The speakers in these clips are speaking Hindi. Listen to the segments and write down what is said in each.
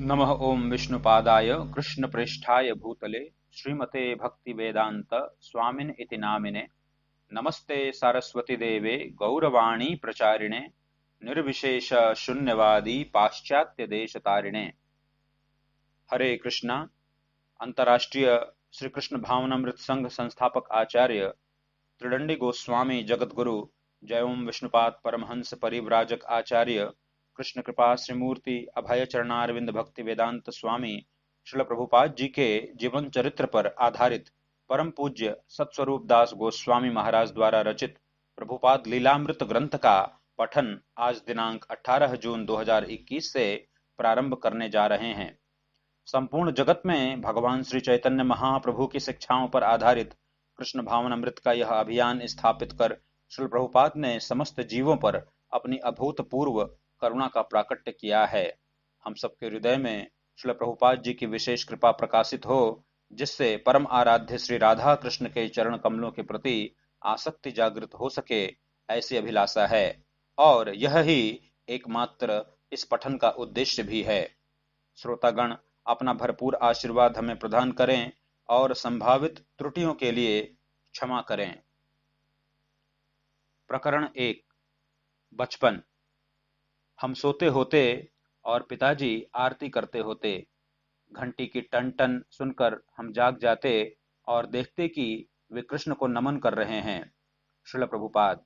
नमः ओं विष्णुपादाय कृष्णप्रेष्ठाय भूतले श्रीमते भक्तिवेदान्त स्वामिन् इति नामिने। नमस्ते सारस्वती देवे गौरवाणी प्रचारिणे निर्विशेष शून्यवादी पाश्चात्य देशतारिणे। हरे कृष्णा। अंतर्राष्ट्रीय श्री कृष्ण भावनामृत संघ संस्थापक आचार्य त्रिदंडी गोस्वामी जगतगुरु जय ओं विष्णुपाद परमहंस परिव्राजक आचार्य कृष्ण कृपा श्रीमूर्ति अभय चरणारविंद भक्ति वेदांत स्वामी श्रील प्रभुपाद जी के जीवन चरित्र पर आधारित परम पूज्य सत्स्वरूप दास गोस्वामी महाराज द्वारा रचित प्रभुपाद लीलामृत ग्रंथ का पठन आज दिनांक 18 जून 2021 से प्रारंभ करने जा रहे हैं। संपूर्ण जगत में भगवान श्री चैतन्य महाप्रभु की शिक्षाओं पर आधारित कृष्ण भावनामृत का यह अभियान स्थापित कर श्रील प्रभुपाद ने समस्त जीवों पर अपनी अभूतपूर्व करुणा का प्राकट्य किया है। हम सबके हृदय में श्रील प्रभुपाद जी की विशेष कृपा प्रकाशित हो, जिससे परम आराध्य श्री राधा कृष्ण के चरण कमलों के प्रति आसक्ति जागृत हो सके, ऐसी अभिलाषा है और यह ही एकमात्र इस पठन का उद्देश्य भी है। श्रोतागण अपना भरपूर आशीर्वाद हमें प्रदान करें और संभावित त्रुटियों के लिए क्षमा करें। प्रकरण 1। बचपन। हम सोते होते और पिताजी आरती करते होते। घंटी की टन टन सुनकर हम जाग जाते और देखते कि वे कृष्ण को नमन कर रहे हैं। श्रील प्रभुपाद।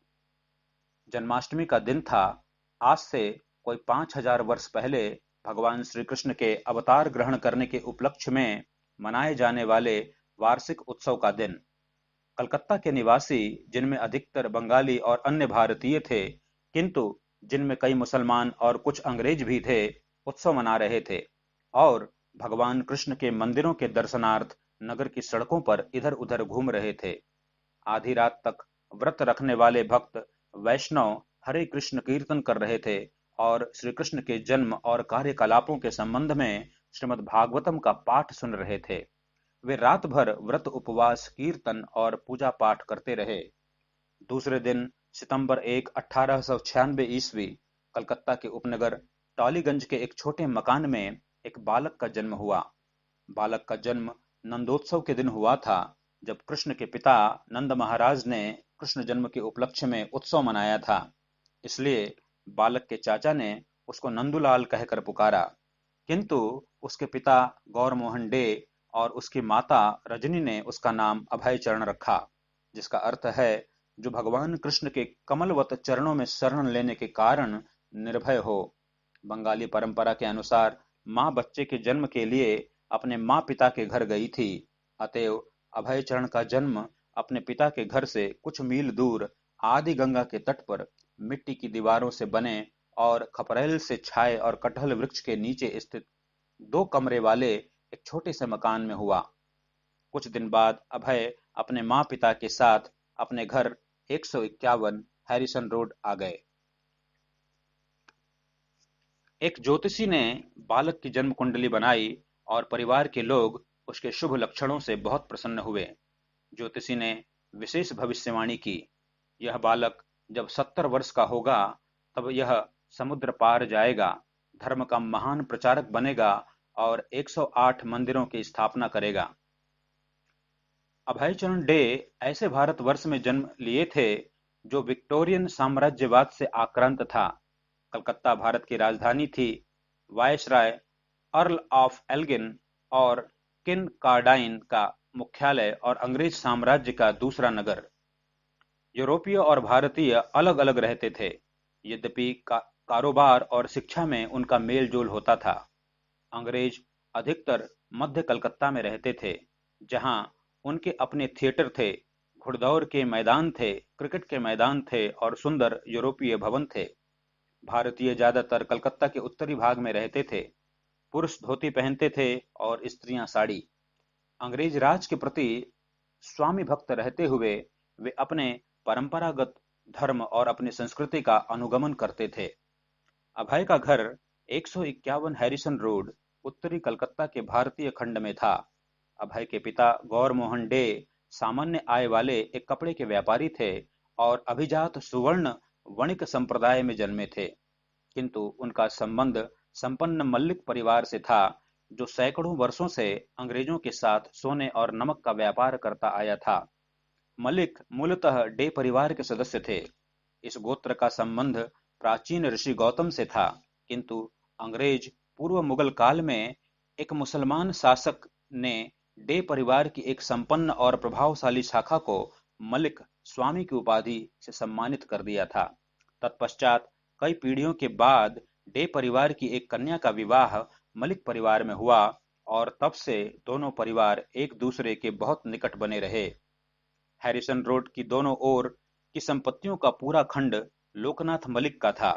जन्माष्टमी का दिन था। आज से कोई 5000 वर्ष पहले भगवान श्री कृष्ण के अवतार ग्रहण करने के उपलक्ष्य में मनाए जाने वाले वार्षिक उत्सव का दिन। कलकत्ता के निवासी, जिनमें अधिकतर बंगाली और अन्य भारतीय थे, किंतु जिनमें कई मुसलमान और कुछ अंग्रेज भी थे, उत्सव मना रहे थे और भगवान कृष्ण के मंदिरों के दर्शनार्थ नगर की सड़कों पर इधर उधर घूम रहे थे। आधी रात तक व्रत रखने वाले भक्त वैष्णव हरे कृष्ण कीर्तन कर रहे थे और श्री कृष्ण के जन्म और कार्यकलापों के संबंध में श्रीमद् भागवतम का पाठ सुन रहे थे। वे रात भर व्रत उपवास कीर्तन और पूजा पाठ करते रहे। दूसरे दिन सितंबर 1 1896 ईस्वी कलकत्ता के उपनगर टॉलीगंज के एक छोटे मकान में एक बालक का जन्म हुआ। बालक का जन्म नंदोत्सव के दिन हुआ था, जब कृष्ण के पिता नंद महाराज ने कृष्ण जन्म के उपलक्ष्य में उत्सव मनाया था। इसलिए बालक के चाचा ने उसको नंदूलाल कहकर पुकारा, किंतु उसके पिता गौर मोहन डे और उसकी माता रजनी ने उसका नाम अभय चरण रखा, जिसका अर्थ है जो भगवान कृष्ण के कमलवत चरणों में शरण लेने के कारण निर्भय हो। बंगाली परंपरा के अनुसार माँ बच्चे के जन्म के लिए अपने माँ पिता के घर गई थी, अतएव अभय चरण का जन्म अपने पिता के घर से कुछ मील दूर आदि गंगा के तट पर मिट्टी की दीवारों से बने और खपरेल से छाए और कटहल वृक्ष के नीचे स्थित 2 कमरे वाले एक छोटे से मकान में हुआ। कुछ दिन बाद अभय अपने माँ पिता के साथ अपने घर 151 हैरिसन रोड आ गए। एक ज्योतिषी ने बालक की जन्म कुंडली बनाई और परिवार के लोग उसके शुभ लक्षणों से बहुत प्रसन्न हुए। ज्योतिषी ने विशेष भविष्यवाणी की, यह बालक जब 70 वर्ष का होगा तब यह समुद्र पार जाएगा, धर्म का महान प्रचारक बनेगा और 108 मंदिरों की स्थापना करेगा। अभयचरण डे ऐसे भारतवर्ष में जन्म लिए थे जो विक्टोरियन साम्राज्यवाद से आक्रांत था। कलकत्ता भारत की राजधानी थी। वायसराय अर्ल ऑफ एल्गिन और किनकार्डाइन का मुख्यालय और अंग्रेज साम्राज्य का दूसरा नगर। यूरोपीय और भारतीय अलग अलग रहते थे, यद्यपि कारोबार और शिक्षा में उनका मेल जोल होता था। अंग्रेज अधिकतर मध्य कलकत्ता में रहते थे, जहां उनके अपने थिएटर थे, घुड़दौड़ के मैदान थे, क्रिकेट के मैदान थे और सुंदर यूरोपीय भवन थे। भारतीय ज्यादातर कलकत्ता के उत्तरी भाग में रहते थे। पुरुष धोती पहनते थे और स्त्रियां साड़ी। अंग्रेज राज के प्रति स्वामी भक्त रहते हुए वे अपने परंपरागत धर्म और अपनी संस्कृति का अनुगमन करते थे। अभय का घर 151 हैरिसन रोड उत्तरी कलकत्ता के भारतीय खंड में था। अभय के पिता गौर मोहन डे सामान्य आय वाले एक कपड़े के व्यापारी थे और अभिजात सुवर्ण वणिक संप्रदाय में जन्मे थे, किंतु उनका संबंध संपन्न मल्लिक परिवार से था, जो सैकड़ों वर्षों से अंग्रेजों के साथ सोने और नमक का व्यापार करता आया था। मलिक मूलतः डे परिवार के सदस्य थे। इस गोत्र का संबंध प्राचीन ऋषि गौतम से था, किंतु अंग्रेज पूर्व मुगल काल में एक मुसलमान शासक ने डे परिवार की एक संपन्न और प्रभावशाली शाखा को मलिक स्वामी की उपाधि से सम्मानित कर दिया था। तत्पश्चात कई पीढ़ियों के बाद डे परिवार की एक कन्या का विवाह मलिक परिवार में हुआ, और तब से दोनों परिवार एक दूसरे के बहुत निकट बने रहे। हैरिसन रोड की दोनों ओर की संपत्तियों का पूरा खंड लोकनाथ मलिक का था,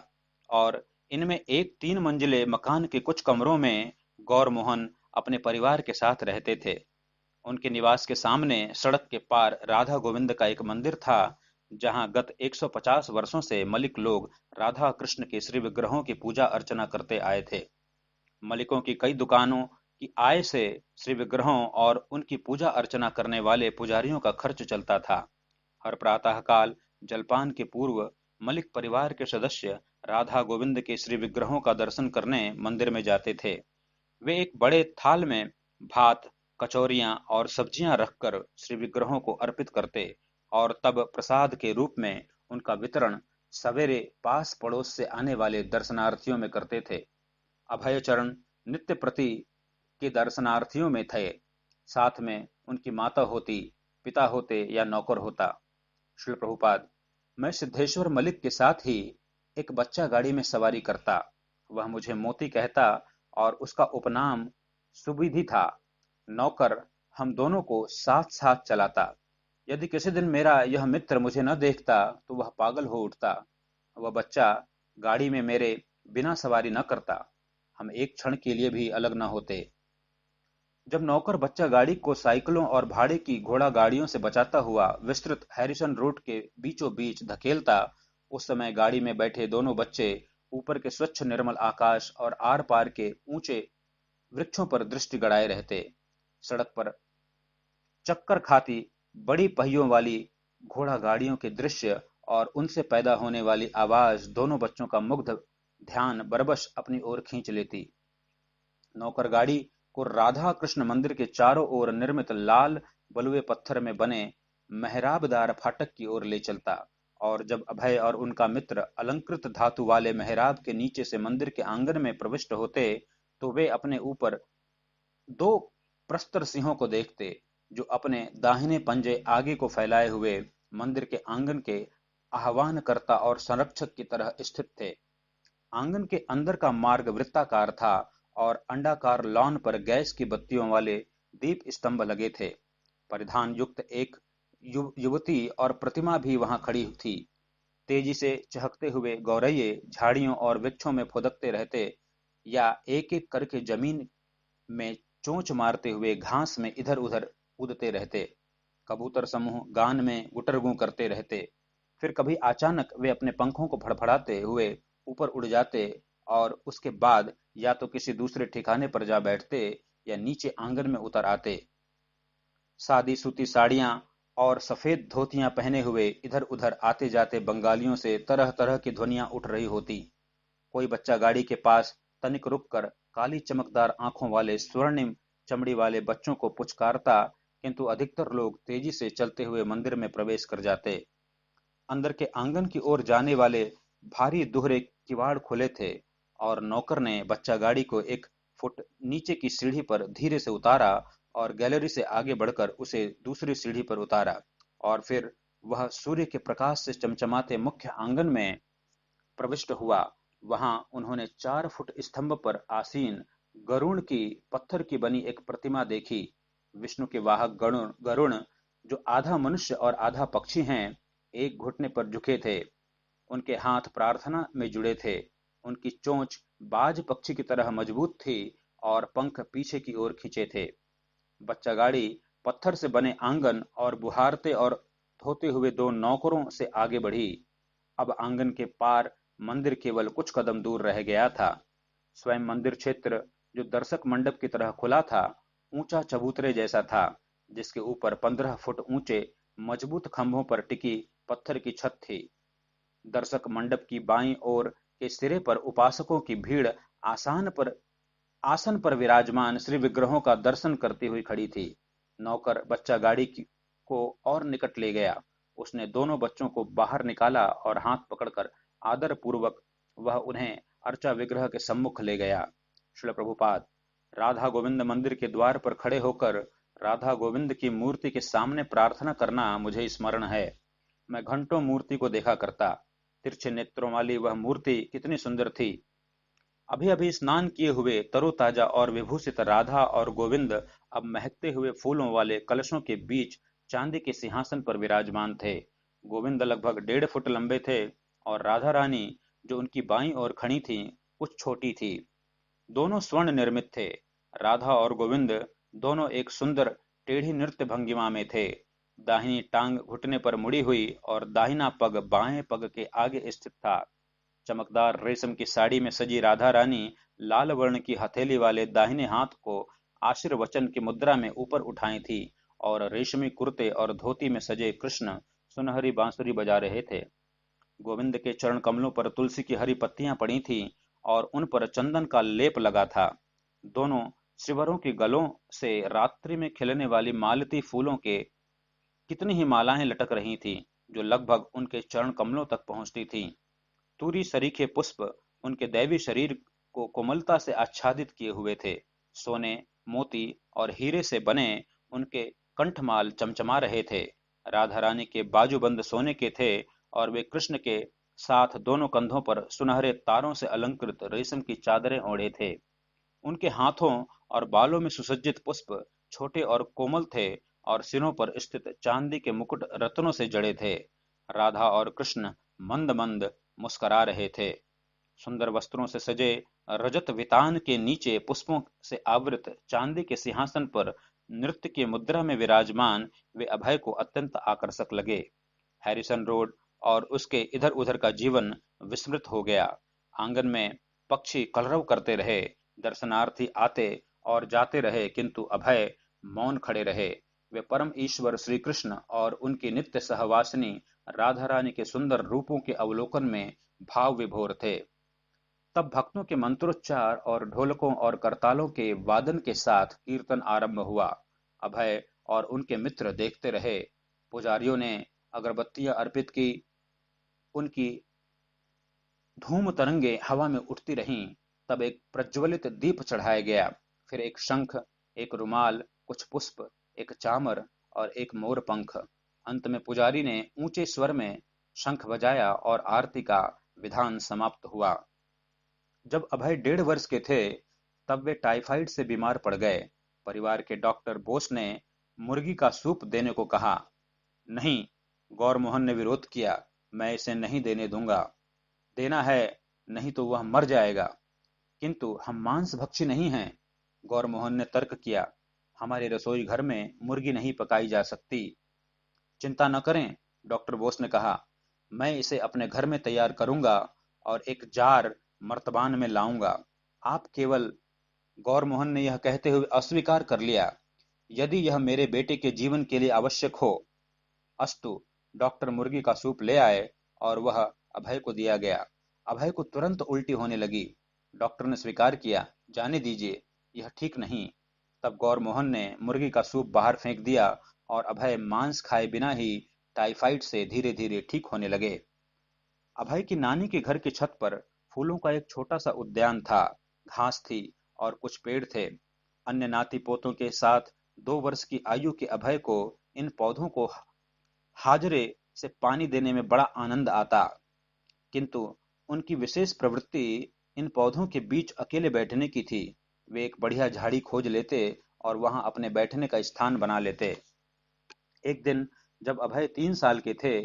और इनमें एक 3 मंजिले मकान के कुछ कमरों में गौर मोहन अपने परिवार के साथ रहते थे। उनके निवास के सामने सड़क के पार राधा गोविंद का एक मंदिर था, जहां गत 150 वर्षों से मलिक लोग राधा कृष्ण के श्री विग्रहों की पूजा अर्चना करते आए थे। मलिकों की कई दुकानों की आय से श्री विग्रहों और उनकी पूजा अर्चना करने वाले पुजारियों का खर्च चलता था। हर प्रातःकाल जलपान के पूर्व मलिक परिवार के सदस्य राधा गोविंद के श्री विग्रहों का दर्शन करने मंदिर में जाते थे। वे एक बड़े थाल में भात, कचौरियां और सब्जियां रखकर श्री विग्रहों को अर्पित करते, और तब प्रसाद के रूप में उनका वितरण सवेरे पास पड़ोस से आने वाले दर्शनार्थियों में करते थे। अभय चरण नित्य प्रति के दर्शनार्थियों में थे। साथ में उनकी माता होती, पिता होते या नौकर होता। श्री प्रभुपाद, मैं सिद्धेश्वर मलिक के साथ ही एक बच्चा गाड़ी में सवारी करता। वह मुझे मोती कहता और उसका उपनाम सुविधि था। नौकर हम दोनों को साथ साथ चलाता। यदि किसी दिन मेरा यह मित्र मुझे न देखता तो वह पागल हो उठता। वह बच्चा गाड़ी में मेरे बिना सवारी न करता। हम एक क्षण के लिए भी अलग न होते। जब नौकर बच्चा गाड़ी को साइकिलों और भाड़े की घोड़ा गाड़ियों से बचाता हुआ विस्तृत हैरिसन रोड के बीचों बीच धकेलता, उस समय गाड़ी में बैठे दोनों बच्चे ऊपर के स्वच्छ निर्मल आकाश और आर पार के ऊंचे वृक्षों पर दृष्टि गड़ाए रहते। सड़क पर चक्कर खाती बड़ी पहियों वाली घोड़ा गाड़ियों के दृश्य और उनसे पैदा होने वाली आवाज दोनों बच्चों का मुग्ध ध्यान बरबस अपनी ओर खींच लेती। नौकर गाड़ी को राधा कृष्ण मंदिर के चारों ओर निर्मित लाल बलुए पत्थर में बने मेहराबदार फाटक की ओर ले चलता, और जब अभय और उनका मित्र अलंकृत धातु वाले मेहराब के नीचे से मंदिर के आंगन में प्रविष्ट होते, तो वे अपने ऊपर 2 प्रस्तर सिंहों को देखते, जो अपने दाहिने पंजे आगे को फैलाए हुए मंदिर के आंगन के आह्वानकर्ता और संरक्षक की तरह स्थित थे। आंगन के अंदर का मार्ग वृत्ताकार था, और अंडाकार लॉन पर गैस की बत्तियों वाले दीप स्तंभ लगे थे। परिधान युक्त एक युवती और प्रतिमा भी वहां खड़ी थी। तेजी से चहकते हुए गौरैये झाड़ियों और वृक्षों में फुदकते रहते, या एक एक करके जमीन में चोंच मारते हुए घास में इधर उधर कूदते रहते। कबूतर समूह गान में गुटरगू करते रहते। फिर कभी अचानक वे अपने पंखों को फड़फड़ाते हुए ऊपर उड़ जाते, और उसके बाद या तो किसी दूसरे ठिकाने पर जा बैठते या नीचे आंगन में उतर आते। सादी सूती साड़ियां और सफेद धोतियां पहने हुए इधर उधर आते जाते बंगालियों से तरह तरह की ध्वनियां उठ रही होती। कोई बच्चा गाड़ी के पास तनिक रुककर काली चमकदार आंखों वाले स्वर्णिम चमड़ी वाले बच्चों को पुचकारता, किंतु अधिकतर लोग तेजी से चलते हुए मंदिर में प्रवेश कर जाते। अंदर के आंगन की ओर जाने वाले भारी दोहरे किवाड़ खुले थे, और नौकर ने बच्चा गाड़ी को 1 फुट नीचे की सीढ़ी पर धीरे से उतारा और गैलरी से आगे बढ़कर उसे दूसरी सीढ़ी पर उतारा, और फिर वह सूर्य के प्रकाश से चमचमाते मुख्य आंगन में प्रविष्ट हुआ। वहां उन्होंने 4 फुट स्तंभ पर आसीन गरुण की पत्थर की बनी एक प्रतिमा देखी। विष्णु के वाहक गरुण गरुण, जो आधा मनुष्य और आधा पक्षी हैं, एक घुटने पर झुके थे। उनके हाथ प्रार्थना में जुड़े थे। उनकी चोंच बाज पक्षी की तरह मजबूत थी, और पंख पीछे की ओर खींचे थे। बच्चा गाड़ी पत्थर से बने आंगन और बुहारते और धोते हुए 2 नौकरों से आगे बढ़ी। अब आंगन के पार मंदिर केवल कुछ कदम दूर रह गया था। स्वयं मंदिर क्षेत्र, जो दर्शक मंडप की तरह खुला था, ऊंचा चबूतरे जैसा था, जिसके ऊपर 15 फुट ऊंचे मजबूत खंभों पर टिकी पत्थर की छत थी। दर्शक मंडप की बाईं ओर के सिरे पर उपासकों की भीड़ आसान पर आसन पर विराजमान श्री विग्रहों का दर्शन करती हुई खड़ी थी। नौकर बच्चा को और निकट ले गया। उसने दोनों बच्चों को बाहर निकाला और हाथ पकड़कर आदर पूर्वक वह उन्हें अर्चा विग्रह के सम्मुख ले गया। श्रील प्रभुपाद, राधा गोविंद मंदिर के द्वार पर खड़े होकर राधा गोविंद की मूर्ति के सामने प्रार्थना करना मुझे स्मरण है। मैं घंटों मूर्ति को देखा करता। तिरछे नेत्रों वाली वह मूर्ति कितनी सुंदर थी। अभी अभी स्नान किए हुए तरोताजा और विभूषित राधा और गोविंद अब महकते हुए फूलों वाले कलशों के बीच चांदी के सिंहासन पर विराजमान थे। गोविंद लगभग 1.5 फुट लंबे थे और राधा रानी, जो उनकी बाईं ओर खड़ी थी, कुछ छोटी थी। दोनों स्वर्ण निर्मित थे। राधा और गोविंद दोनों एक सुंदर टेढ़ी नृत्य भंगिमा में थे। दाहिनी टांग घुटने पर मुड़ी हुई और दाहिना पग बाएं पग के आगे स्थित था। चमकदार रेशम की साड़ी में सजी राधा रानी लाल वर्ण की हथेली वाले दाहिने हाथ को आशीर्वचन की मुद्रा में ऊपर उठाई थी और रेशमी कुर्ते और धोती में सजे कृष्ण सुनहरी बांसुरी बजा रहे थे। गोविंद के चरण कमलों पर तुलसी की हरी पत्तियां पड़ी थीं और उन पर चंदन का लेप लगा था। दोनों श्रीवरों के गलों से रात्रि में खिलने वाली मालती फूलों के कितनी ही मालाएं लटक रही थीं, जो लगभग उनके चरण कमलों तक पहुंचती थीं। तूरी सरीखे पुष्प उनके दैवी शरीर को कोमलता से आच्छादित किए हुए थे। सोने, मोती और हीरे से बने उनके कंठमाल चमचमा रहे थे। राधा रानी के बाजूबंद सोने के थे और वे कृष्ण के साथ दोनों कंधों पर सुनहरे तारों से अलंकृत रेशम की चादरें ओढ़े थे। उनके हाथों और बालों में सुसज्जित पुष्प छोटे और कोमल थे और सिरों पर स्थित चांदी के मुकुट रत्नों से जड़े थे। राधा और कृष्ण मंद मंद मुस्करा रहे थे। सुंदर वस्त्रों से सजे रजत वितान के नीचे पुष्पों से आवृत चांदी के सिंहासन पर नृत्य की मुद्रा में विराजमान वे अभय को अत्यंत आकर्षक लगे। हैरिसन रोड और उसके इधर उधर का जीवन विस्मृत हो गया। आंगन में पक्षी कलरव करते रहे, दर्शनार्थी आते और जाते रहे, किंतु अभय मौन खड़े रहे। वे परम ईश्वर श्री कृष्ण और उनकी नित्य सहवासिनी राधा रानी के सुंदर रूपों के अवलोकन में भाव विभोर थे। तब भक्तों के मंत्रोच्चार और ढोलकों और करतालों के वादन के साथ कीर्तन आरंभ हुआ। अभय और उनके मित्र देखते रहे। पुजारियों ने अगरबत्तियां अर्पित की। उनकी धूम तरंगे हवा में उठती रहीं। तब एक प्रज्वलित दीप चढ़ाया गया। फिर एक शंख, एक रुमाल, कुछ पुष्प, एक चामर और एक मोर पंख। अंत में पुजारी ने ऊंचे स्वर में शंख बजाया और आरती का विधान समाप्त हुआ। जब अभय 1.5 वर्ष के थे, तब वे टाइफाइड से बीमार पड़ गए। परिवार के डॉक्टर बोस ने मुर्गी का सूप देने को कहा। नहीं, गौरमोहन ने विरोध किया, मैं इसे नहीं देने दूंगा। देना है, नहीं तो वह मर जाएगा। किंतु हम मांस भक्षी नहीं हैं, गौरमोहन ने तर्क किया। हमारे रसोई घर में मुर्गी नहीं पकाई जा सकती। चिंता न करें, डॉक्टर बोस ने कहा, मैं इसे अपने घर में तैयार करूंगा और एक जार मर्तबान में लाऊंगा। आप केवल गौरमोहन ने यह कहते हुए अस्वीकार कर लिया, यदि यह मेरे बेटे के जीवन के लिए आवश्यक हो। अस्तु, डॉक्टर मुर्गी का सूप ले आए और वह अभय को दिया गया। अभय को तुरंत उल्टी होने लगी। डॉक्टर ने स्वीकार किया, जाने दीजिए, यह ठीक नहीं। तब गौरमोहन ने मुर्गी का सूप बाहर फेंक दिया और अभय मांस खाए बिना ही टाइफाइड से धीरे धीरे ठीक होने लगे। अभय की नानी के घर की छत पर फूलों का एक छोटा सा उद्यान था। घास थी और कुछ पेड़ थे। अन्य नाती पोतों के साथ 2 वर्ष की आयु के अभय को इन पौधों को हाजरे से पानी देने में बड़ा आनंद आता। किंतु उनकी विशेष प्रवृत्ति इन पौधों के बीच अकेले बैठने की थी। वे एक बढ़िया झाड़ी खोज लेते और वहां अपने बैठने का स्थान बना लेते। एक दिन जब अभय 3 साल के थे,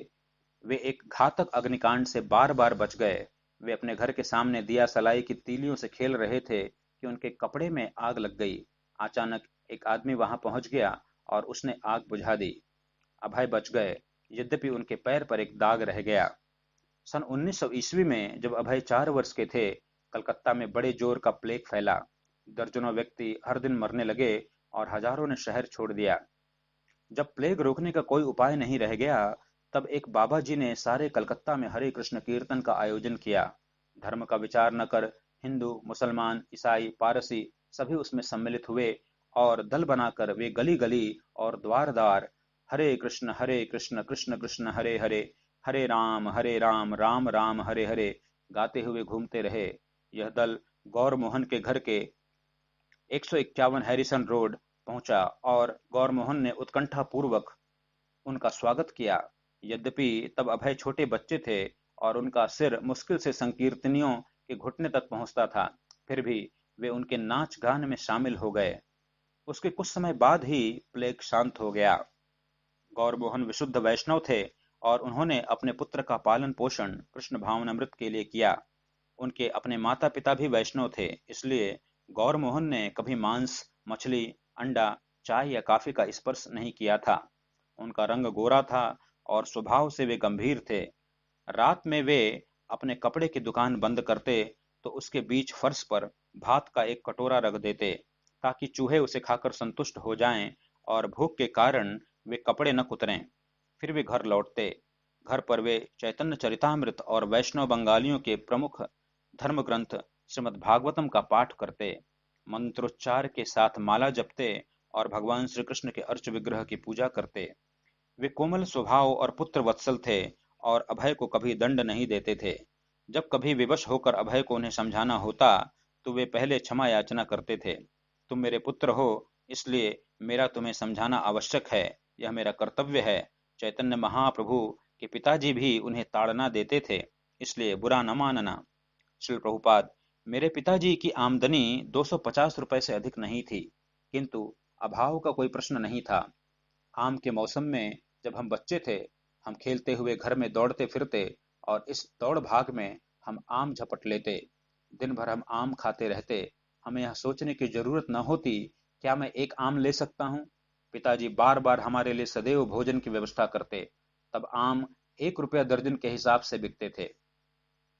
वे एक घातक अग्निकांड से बार बार बच गए। वे अपने घर के सामने दिया सलाई की तीलियों से खेल रहे थे कि उनके कपड़े में आग लग गई। अचानक एक आदमी वहां पहुंच गया और उसने आग बुझा दी। अभय बच गए, यद्यपि उनके पैर पर एक दाग रह गया। सन 1900 ईस्वी में जब अभय 4 वर्ष के थे, कलकत्ता में बड़े जोर का प्लेग फैला। दर्जनों व्यक्ति हर दिन मरने लगे और हजारों ने शहर छोड़ दिया। जब प्लेग रोकने का कोई उपाय नहीं रह गया, तब एक बाबा जी ने सारे कलकत्ता में हरे कृष्ण कीर्तन का आयोजन किया। धर्म का विचार न कर हिंदू, मुसलमान, ईसाई, पारसी सभी उसमें सम्मिलित हुए और दल बनाकर वे गली गली और द्वार द्वार हरे कृष्ण कृष्ण कृष्ण हरे हरे, हरे राम राम राम हरे हरे गाते हुए घूमते रहे। यह दल गौर मोहन के घर के 151 हैरिसन रोड पहुंचा और गौर मोहन ने उत्कंठा पूर्वक उनका स्वागत किया। यद्यपि तब अभय छोटे बच्चे थे और उनका सिर मुश्किल से संकीर्तनियों के घुटने तक पहुंचता था, फिर भी वे उनके नाच गान में शामिल हो गए। उसके कुछ समय बाद ही प्लेग शांत हो गया। गौरमोहन विशुद्ध वैष्णव थे और उन्होंने अपने पुत्र का पालन पोषण कृष्ण भावनामृत के लिए किया। उनके अपने माता पिता भी वैष्णव थे, इसलिए गौरमोहन ने कभी मांस, मछली, अंडा, चाय या कॉफी का स्पर्श नहीं किया था। उनका रंग गोरा था और स्वभाव से वे गंभीर थे। रात में वे अपने कपड़े की दुकान बंद करते तो उसके बीच फर्श पर भात का एक कटोरा रख देते, ताकि चूहे उसे खाकर संतुष्ट हो जाएं और भूख के कारण वे कपड़े न कुतरें। फिर वे घर लौटते। घर पर वे चैतन्य चरितामृत और वैष्णव बंगालियों के प्रमुख धर्म ग्रंथ श्रीमद् भागवतम का पाठ करते, मंत्रोच्चार के साथ माला जपते और भगवान श्री कृष्ण के अर्च विग्रह की पूजा करते। वे कोमल स्वभाव और पुत्र वत्सल थे और अभय को कभी दंड नहीं देते थे। जब कभी विवश होकर अभय को उन्हें समझाना होता तो वे पहले क्षमा याचना करते थे। तुम मेरे पुत्र हो, इसलिए मेरा तुम्हें समझाना आवश्यक है, यह मेरा कर्तव्य है। चैतन्य महाप्रभु के पिताजी भी उन्हें ताड़ना देते थे, इसलिए बुरा न मानना। श्री प्रभुपाद, मेरे पिताजी की आमदनी 250 रुपए से अधिक नहीं थी, किंतु अभाव का कोई प्रश्न नहीं था। आम के मौसम में जब हम बच्चे थे, हम खेलते हुए घर में दौड़ते फिरते और इस दौड़ भाग में हम आम झपट लेते। दिन भर हम आम खाते रहते। हमें यह सोचने की जरूरत न होती क्या मैं एक आम ले सकता हूँ। पिताजी बार बार हमारे लिए सदैव भोजन की व्यवस्था करते। तब आम 1 रुपया दर्जन के हिसाब से बिकते थे।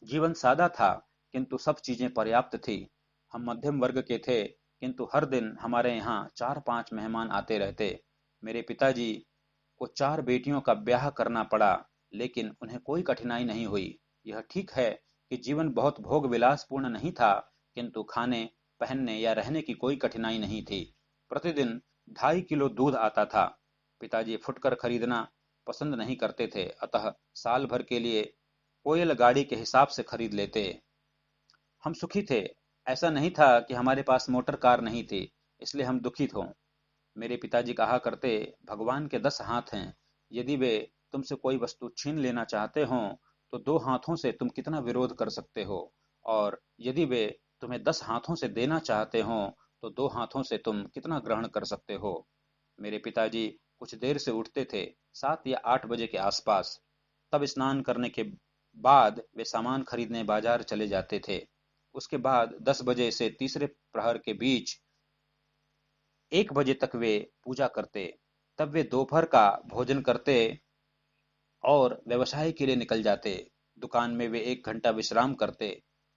जीवन सादा था, किंतु सब चीजें पर्याप्त थी। हम मध्यम वर्ग के थे, किंतु हर दिन हमारे यहाँ 4-5 मेहमान आते रहते। मेरे पिताजी को 4 बेटियों का ब्याह करना पड़ा, लेकिन उन्हें कोई कठिनाई नहीं हुई। यह ठीक है कि जीवन बहुत भोग विलासपूर्ण नहीं था, किंतु खाने, पहनने या रहने की कोई कठिनाई नहीं थी। प्रतिदिन 2.5 किलो दूध आता था। पिताजी फुटकर खरीदना पसंद नहीं करते थे, अतः साल भर के लिए कोयल गाड़ी के हिसाब से खरीद लेते। हम सुखी थे। ऐसा नहीं था कि हमारे पास मोटर कार नहीं थी, इसलिए हम दुखी हों। मेरे पिताजी कहा करते, भगवान के 10 हाथ हैं। यदि वे तुमसे कोई वस्तु छीन लेना चाहते हों तो 2 हाथों से तुम कितना विरोध कर सकते हो, और यदि वे तुम्हें 10 हाथों से देना चाहते हों तो 2 हाथों से तुम कितना ग्रहण कर सकते हो। मेरे पिताजी कुछ देर से उठते थे, 7 या 8 बजे के आसपास। तब स्नान करने के बाद वे सामान खरीदने बाजार चले जाते थे। उसके बाद 10 बजे से तीसरे प्रहर के बीच 1 बजे तक वे पूजा करते। तब वे दोपहर का भोजन करते और व्यवसाय के लिए निकल जाते। दुकान में वे 1 घंटा विश्राम करते।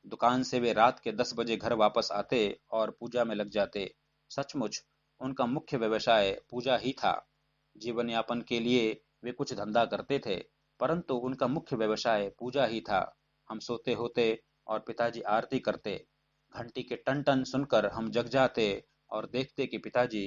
दुकान से वे रात के 10 बजे घर वापस आते और पूजा में लग जाते। सचमुच उनका मुख्य व्यवसाय पूजा ही था। जीवन यापन के लिए वे कुछ धंधा करते थे, परंतु उनका मुख्य व्यवसाय पूजा ही था। हम सोते होते और पिताजी आरती करते। घंटी के टन टन सुनकर हम जग जाते और देखते कि पिताजी